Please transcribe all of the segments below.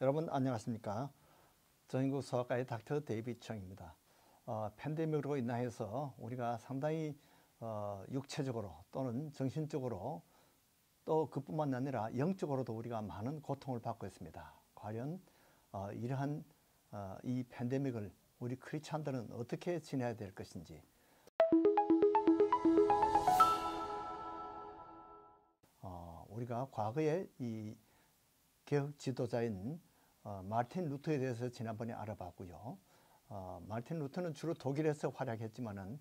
여러분 안녕하십니까? 전인구 소아과의 닥터 데이비드 청입니다. 팬데믹으로 인해서 우리가 상당히 육체적으로 또는 정신적으로 또 그뿐만 아니라 영적으로도 우리가 많은 고통을 받고 있습니다. 과연 이러한 이 팬데믹을 우리 크리스찬들은 어떻게 지내야 될 것인지, 우리가 과거에 이 개혁 지도자인 마르틴 루터에 대해서 지난번에 알아봤고요. 마르틴 루터는 주로 독일에서 활약했지만은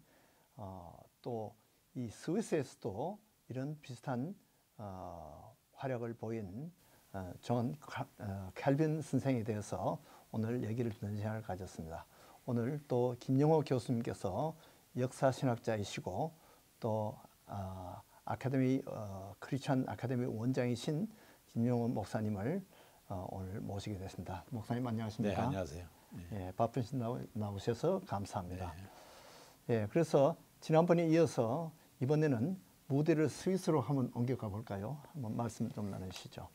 또 이 스위스에서도 이런 비슷한 활약을 보인 존 캘빈 선생에 대해서 오늘 얘기를 듣는 시간을 가졌습니다. 오늘 또 김영호 교수님께서 역사신학자이시고 또 아카데미 크리스천 아카데미 원장이신 김영호 목사님을 오늘 모시게 됐습니다. 목사님 안녕하십니까? 네, 안녕하세요. 예, 바쁘신 나오셔서 감사합니다. 예, 그래서 지난번에 이어서 이번에는 무대를 스위스로 한번 옮겨가 볼까요? 한번 말씀 좀 나누시죠.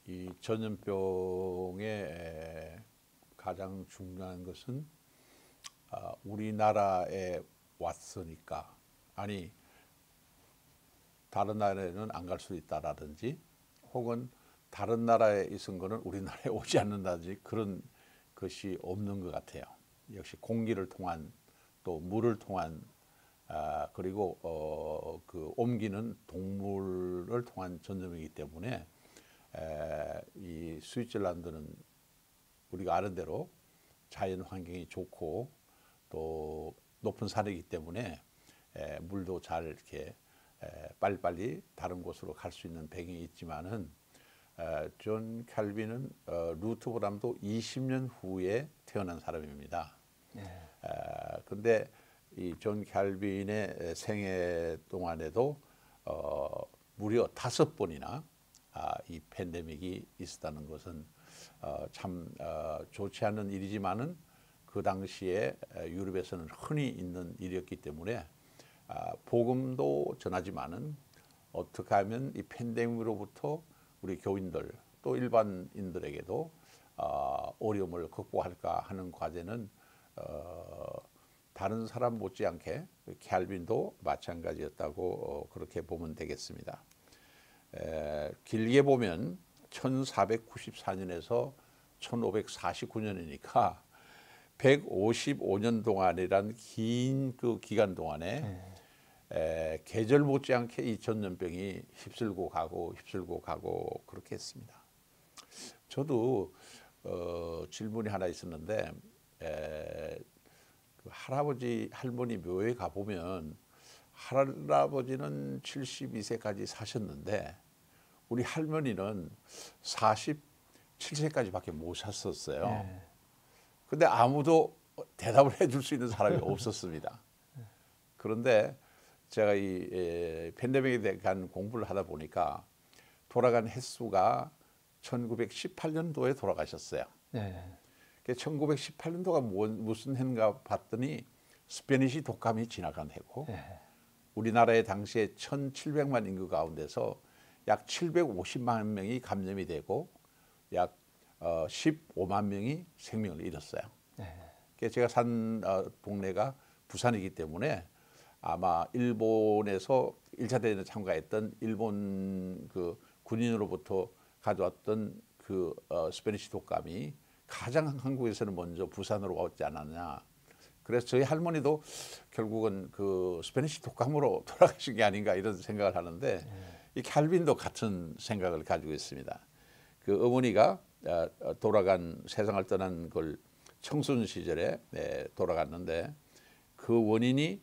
이 전염병의 가장 중요한 것은 우리나라에 왔으니까, 아니 다른 나라에는 안 갈 수 있다라든지, 혹은 다른 나라에 있은 거는 우리나라에 오지 않는다든지 그런 것이 없는 것 같아요. 역시 공기를 통한, 또 물을 통한, 그리고 그 옮기는 동물을 통한 전염이기 때문에 이 스위tzerland는 우리가 아는 대로 자연 환경이 좋고 또 높은 산이기 때문에 물도 잘 이렇게 빨리빨리 다른 곳으로 갈 수 있는 배경이 있지만은 존 캘빈은 루트보다도 20년 후에 태어난 사람입니다. 근데 이 존 캘빈의 생애 동안에도 무려 5번이나 이 팬데믹이 있었다는 것은 참 좋지 않은 일이지만은 그 당시에 유럽에서는 흔히 있는 일이었기 때문에 복음도 전하지만은 어떻게 하면 이 팬데믹으로부터 우리 교인들 또 일반인들에게도 어려움을 극복할까 하는 과제는 다른 사람 못지않게 캘빈도 마찬가지였다고 그렇게 보면 되겠습니다. 길게 보면 1494년에서 1549년이니까 155년 동안이란 긴 그 기간 동안에 계절 못지않게 이 전염병이 휩쓸고 가고 그렇게 했습니다. 저도 질문이 하나 있었는데 그 할아버지 할머니 묘에 가보면 할아버지는 72세까지 사셨는데 우리 할머니는 47세까지밖에 못 사셨어요. 근데 아무도 대답을 해줄 수 있는 사람이 없었습니다. 그런데 제가 이 팬데믹에 대한 공부를 하다 보니까 돌아간 횟수가 1918년도에 돌아가셨어요. 1918년도가 무슨 해인가 봤더니 스페니시 독감이 지나간 해고 우리나라의 당시에 1700만 인구 가운데서 약 750만 명이 감염이 되고 약 15만 명이 생명을 잃었어요. 제가 산 동네가 부산이기 때문에 아마 일본에서 1차 대전에 참가했던 일본 그 군인으로부터 가져왔던 그 스페니시 독감이 가장 한국에서는 먼저 부산으로 왔지 않았냐. 그래서 저희 할머니도 결국은 그 스페니시 독감으로 돌아가신 게 아닌가 이런 생각을 하는데 이 캘빈도 같은 생각을 가지고 있습니다. 그 어머니가 세상을 떠난 걸 청소년 시절에 돌아갔는데 그 원인이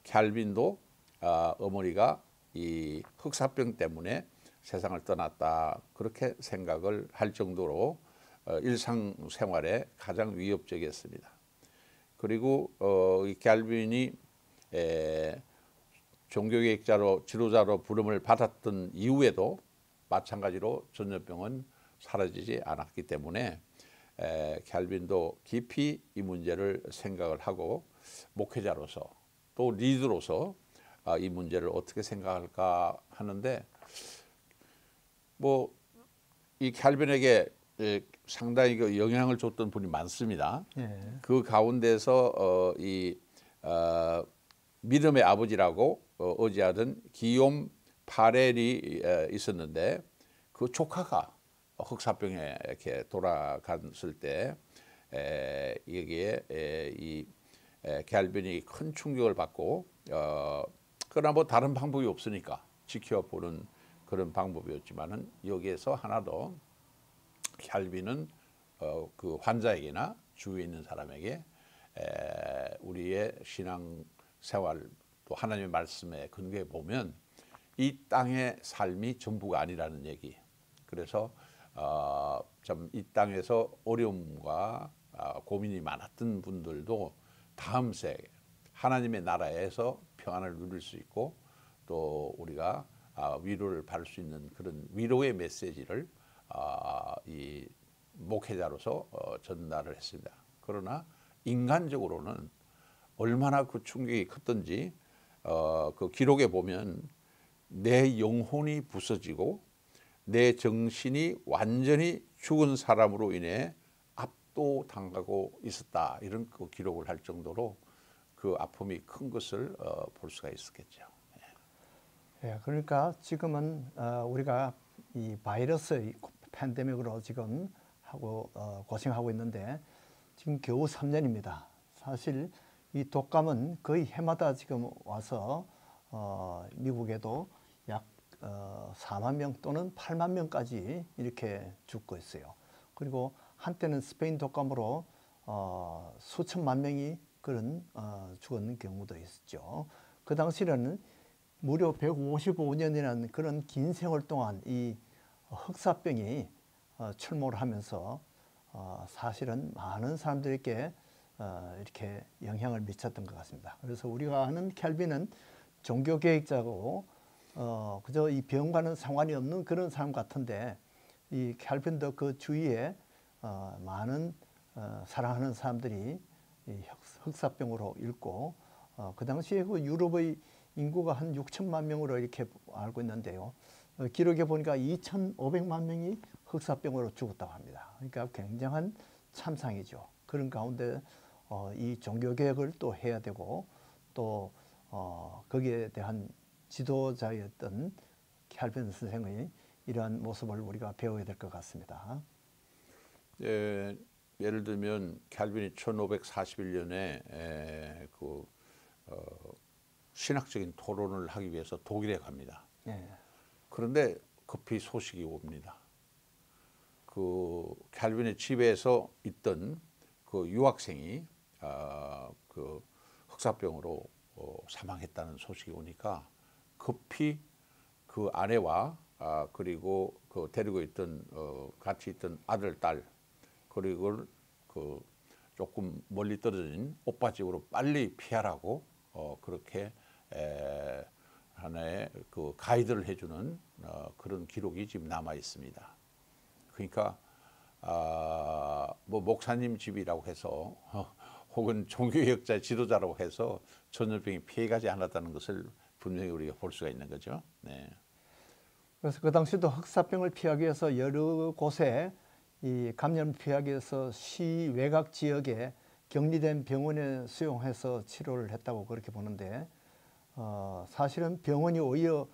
캘빈도 어머니가 이 흑사병 때문에 세상을 떠났다 그렇게 생각을 할 정도로 일상생활에 가장 위협적이었습니다. 그리고 이 캘빈이 종교개혁자로 지도자로 부름을 받았던 이후에도 마찬가지로 전염병은 사라지지 않았기 때문에 캘빈도 깊이 이 문제를 생각을 하고 목회자로서 또 리더로서 이 문제를 어떻게 생각할까 하는데 뭐 이 캘빈에게 상당히 그 영향을 줬던 분이 많습니다. 예. 그 가운데서 믿음의 아버지라고 어지하던 기욤 파렐이 있었는데 그 조카가 흑사병에 이렇게 돌아갔을 때 여기에 이 캘빈이 큰 충격을 받고 그러나 뭐 다른 방법이 없으니까 지켜보는 그런 방법이었지만은 여기에서 하나 더 캘빈은 그 환자에게나 주위에 있는 사람에게 우리의 신앙 생활 또 하나님의 말씀에 근거해 보면 이 땅의 삶이 전부가 아니라는 얘기. 그래서 참 이 땅에서 어려움과 고민이 많았던 분들도 다음 세 하나님의 나라에서 평안을 누릴 수 있고 또 우리가 위로를 받을 수 있는 그런 위로의 메시지를 이 목회자로서 전달을 했습니다. 그러나 인간적으로는 얼마나 그 충격이 컸던지 그 기록에 보면 내 영혼이 부서지고 내 정신이 완전히 죽은 사람으로 인해 압도당하고 있었다 이런 그 기록을 할 정도로 그 아픔이 큰 것을 볼 수가 있었겠죠. 예, 그러니까 지금은 우리가 이 바이러스 팬데믹으로 지금 하고 고생하고 있는데 지금 겨우 3년입니다. 사실 이 독감은 거의 해마다 지금 와서 미국에도 약 4만 명 또는 8만 명까지 이렇게 죽고 있어요. 그리고 한때는 스페인 독감으로 수천만 명이 그런 죽은 경우도 있었죠. 그 당시에는 무려 155년이라는 그런 긴 세월 동안 이 흑사병이 출몰을 하면서 사실은 많은 사람들에게 이렇게 영향을 미쳤던 것 같습니다. 그래서 우리가 아는 켈빈은 종교개혁자고 그저 이 병과는 상관이 없는 그런 사람 같은데 이 켈빈도 그 주위에 많은 사랑하는 사람들이 이 흑사병으로 잃고 그 당시에 그 유럽의 인구가 한 6천만 명으로 이렇게 알고 있는데요. 기록에 보니까 2,500만 명이 흑사병으로 죽었다고 합니다. 그러니까 굉장한 참상이죠. 그런 가운데 이 종교개혁을 또 해야 되고 또 거기에 대한 지도자였던 캘빈 선생의 이러한 모습을 우리가 배워야 될 것 같습니다. 예를 들면 캘빈이 1541년에 그 신학적인 토론을 하기 위해서 독일에 갑니다. 예. 그런데 급히 소식이 옵니다. 그 캘빈의 집에서 있던 그 유학생이 그 흑사병으로 사망했다는 소식이 오니까 급히 그 아내와 그리고 그 데리고 있던 같이 있던 아들, 딸 그리고 그 조금 멀리 떨어진 오빠 집으로 빨리 피하라고 그렇게 하나의 그 가이드를 해주는 그런 기록이 지금 남아 있습니다. 그러니까 뭐 목사님 집이라고 해서 혹은 종교개혁자 지도자라고 해서 전염병이 피해가지 않았다는 것을 분명히 우리가 볼 수가 있는 거죠. 네. 그래서 그 당시도 흑사병을 피하기 위해서 여러 곳에 이 감염을 피하기 위해서 시 외곽 지역에 격리된 병원에 수용해서 치료를 했다고 그렇게 보는데 사실은 병원이 오히려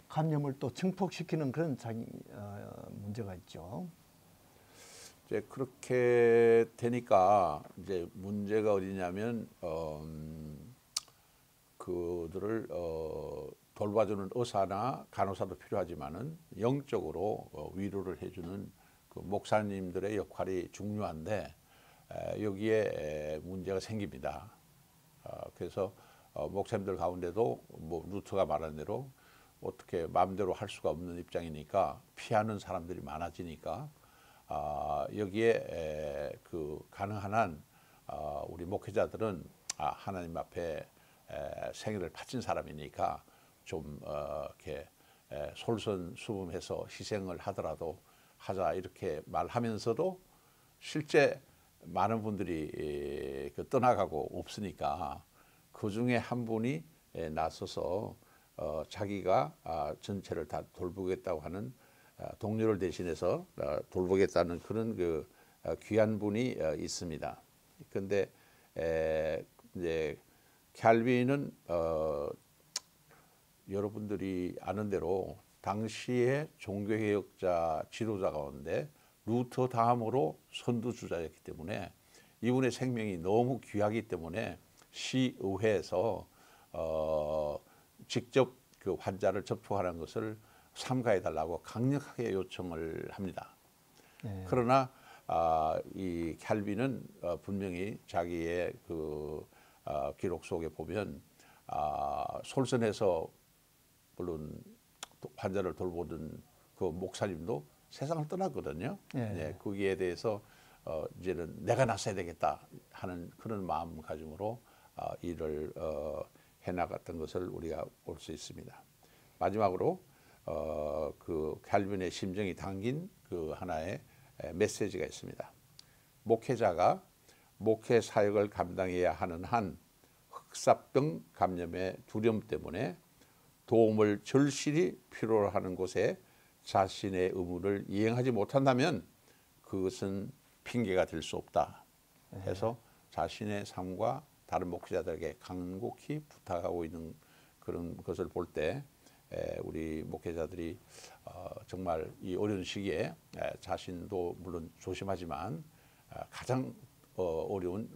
감염을 또 증폭시키는 그런 문제가 있죠. 이제 그렇게 되니까 이제 문제가 어디냐면 그들을 돌봐주는 의사나 간호사도 필요하지만은 영적으로 위로를 해주는 그 목사님들의 역할이 중요한데 여기에 문제가 생깁니다. 그래서 목사님들 가운데도 뭐 루터가 말한 대로 어떻게 마음대로 할 수가 없는 입장이니까 피하는 사람들이 많아지니까 여기에 그 가능한 한 우리 목회자들은 하나님 앞에 생애를 바친 사람이니까 좀 이렇게 솔선수범해서 희생을 하더라도 하자 이렇게 말하면서도 실제 많은 분들이 떠나가고 없으니까 그 중에 한 분이 나서서 자기가 전체를 다 돌보겠다고 하는 동료를 대신해서 돌보겠다는 그런 그 귀한 분이 있습니다. 그런데 이제 캘빈은 여러분들이 아는 대로 당시의 종교개혁자 지도자 가운데 루터 다음으로 선두주자였기 때문에 이분의 생명이 너무 귀하기 때문에 시의회에서 직접 그 환자를 접촉하는 것을 삼가해 달라고 강력하게 요청을 합니다. 네. 그러나 이 캘빈은 분명히 자기의 그 기록 속에 보면 솔선해서 물론 환자를 돌보던 그 목사님도 세상을 떠났거든요. 네. 네, 거기에 대해서 이제는 내가 나서야 되겠다 하는 그런 마음가짐으로 일을 해나갔던 것을 우리가 볼 수 있습니다. 마지막으로 그 캘빈의 심정이 담긴 그 하나의 메시지가 있습니다. 목회자가 목회 사역을 감당해야 하는 한 흑사병 감염의 두려움 때문에 도움을 절실히 필요로 하는 곳에 자신의 의무를 이행하지 못한다면 그것은 핑계가 될 수 없다 해서 자신의 삶과 다른 목회자들에게 간곡히 부탁하고 있는 그런 것을 볼 때 우리 목회자들이 정말 이 어려운 시기에 자신도 물론 조심하지만 가장 어려운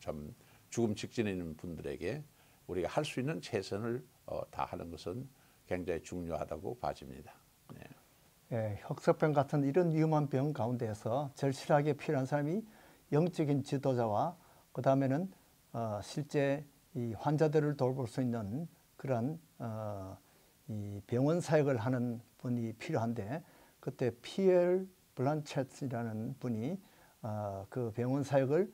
참 죽음 직전에 있는 분들에게 우리가 할 수 있는 최선을 다하는 것은 굉장히 중요하다고 봐집니다. 네. 예, 흑사병 같은 이런 위험한 병 가운데서 절실하게 필요한 사람이 영적인 지도자와 그 다음에는 실제 이 환자들을 돌볼 수 있는 그런 이 병원 사역을 하는 분이 필요한데 그때 피엘 블란쳇이라는 분이 그 병원 사역을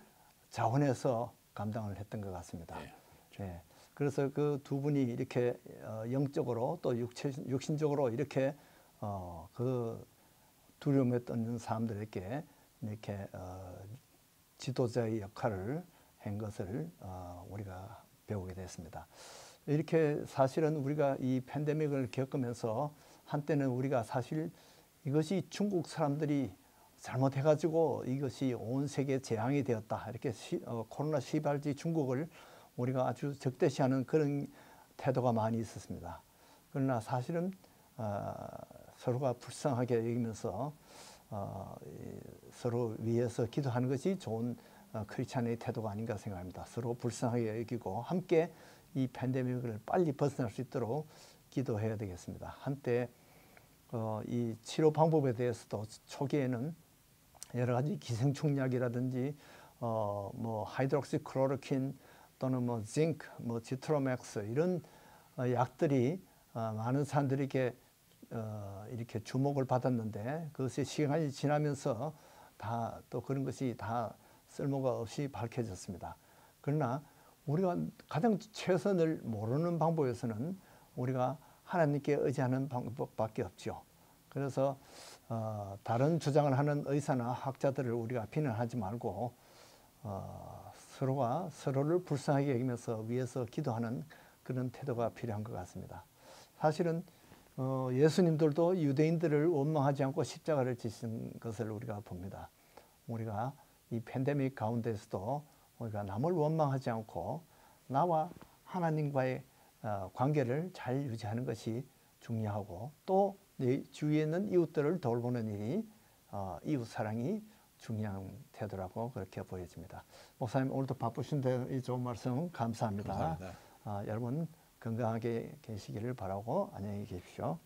자원해서 감당을 했던 것 같습니다. 네. 예, 그래서 그 두 분이 이렇게 영적으로 또 육신적으로 이렇게 그 두려움에 떨는 사람들에게 이렇게 지도자의 역할을 한 것을 우리가 배우게 됐습니다. 이렇게 사실은 우리가 이 팬데믹을 겪으면서 한때는 우리가 사실 이것이 중국 사람들이 잘못해가지고 이것이 온 세계 재앙이 되었다. 이렇게 코로나 시발지 중국을 우리가 아주 적대시하는 그런 태도가 많이 있었습니다. 그러나 사실은 서로가 불쌍하게 여기면서 서로 위해서 기도하는 것이 좋은 크리스찬의 태도가 아닌가 생각합니다. 서로 불쌍하게 여기고 함께 이 팬데믹을 빨리 벗어날 수 있도록 기도해야 되겠습니다. 한때 이 치료 방법에 대해서도 초기에는 여러 가지 기생충약이라든지 뭐 하이드록시클로로킨 또는 뭐 징크, 뭐 지트로맥스 이런 약들이 많은 사람들에게 이렇게 주목을 받았는데 그것이 시간이 지나면서 다 또 그런 것이 다 쓸모가 없이 밝혀졌습니다. 그러나 우리가 가장 최선을 모르는 방법에서는 우리가 하나님께 의지하는 방법밖에 없죠. 그래서 다른 주장을 하는 의사나 학자들을 우리가 비난하지 말고 서로가 서로를 불쌍하게 여기면서 위해서 기도하는 그런 태도가 필요한 것 같습니다. 사실은 예수님들도 유대인들을 원망하지 않고 십자가를 지신 것을 우리가 봅니다. 우리가 이 팬데믹 가운데서도 우리가 남을 원망하지 않고 나와 하나님과의 관계를 잘 유지하는 것이 중요하고 또 내 주위에 있는 이웃들을 돌보는 일이 이웃 사랑이 중요한 태도라고 그렇게 보여집니다. 목사님 오늘도 바쁘신데 이 좋은 말씀 감사합니다. 감사합니다. 여러분 건강하게 계시기를 바라고 안녕히 계십시오.